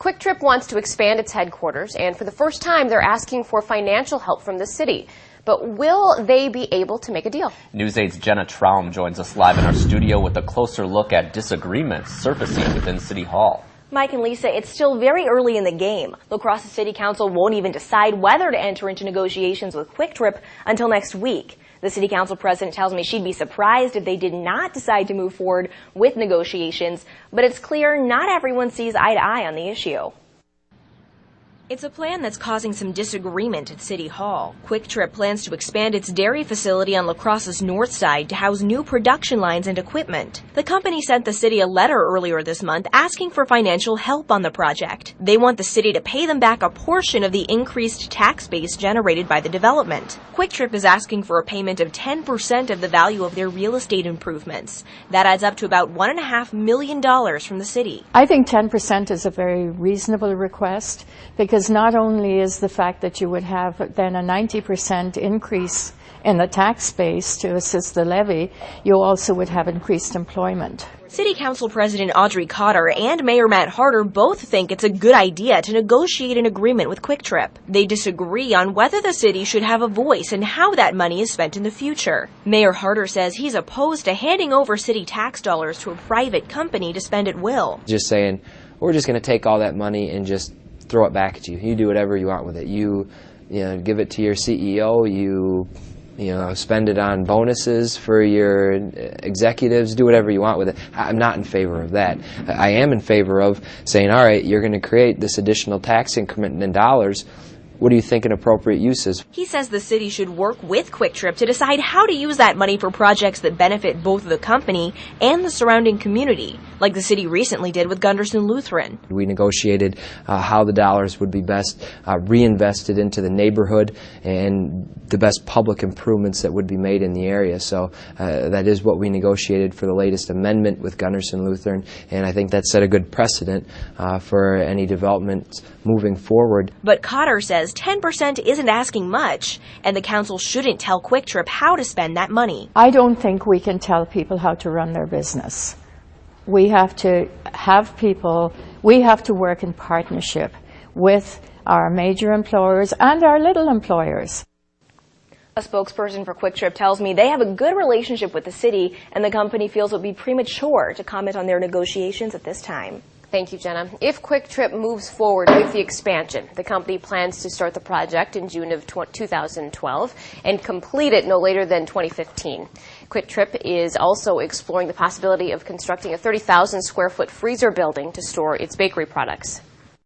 Kwik Trip wants to expand its headquarters, and for the first time, they're asking for financial help from the city. But will they be able to make a deal? News 8's Jenna Traum joins us live in our studio with a closer look at disagreements surfacing within City Hall. Mike and Lisa, it's still very early in the game. La Crosse City Council won't even decide whether to enter into negotiations with Kwik Trip until next week. The City Council president tells me she'd be surprised if they did not decide to move forward with negotiations, but it's clear not everyone sees eye to eye on the issue. It's a plan that's causing some disagreement at City Hall. Kwik Trip plans to expand its dairy facility on La Crosse's north side to house new production lines and equipment. The company sent the city a letter earlier this month asking for financial help on the project. They want the city to pay them back a portion of the increased tax base generated by the development. Kwik Trip is asking for a payment of 10% of the value of their real estate improvements. That adds up to about $1.5 million from the city. I think 10% is a very reasonable request, because not only is the fact that you would have then a 90% increase in the tax base to assist the levy, you also would have increased employment. City Council President Audrey Cotter and Mayor Matt Harder both think it's a good idea to negotiate an agreement with Kwik Trip. They disagree on whether the city should have a voice in how that money is spent in the future. Mayor Harder says he's opposed to handing over city tax dollars to a private company to spend at will. Just saying, we're just going to take all that money and just throw it back at you. You do whatever you want with it. You give it to your CEO. You spend it on bonuses for your executives. Do whatever you want with it. I'm not in favor of that. I am in favor of saying, all right, you're going to create this additional tax increment in dollars. What do you think an appropriate use is? He says the city should work with Kwik Trip to decide how to use that money for projects that benefit both the company and the surrounding community, like the city recently did with Gunderson Lutheran. We negotiated how the dollars would be best reinvested into the neighborhood and the best public improvements that would be made in the area. So that is what we negotiated for the latest amendment with Gunderson Lutheran, and I think that set a good precedent for any developments moving forward. But Cotter says 10% isn't asking much, and the council shouldn't tell Kwik Trip how to spend that money. I don't think we can tell people how to run their business. We have to have people, we have to work in partnership with our major employers and our little employers. A spokesperson for Kwik Trip tells me they have a good relationship with the city, and the company feels it would be premature to comment on their negotiations at this time. Thank you, Jenna. If Kwik Trip moves forward with the expansion, the company plans to start the project in June of 2012 and complete it no later than 2015. Kwik Trip is also exploring the possibility of constructing a 30,000 square foot freezer building to store its bakery products.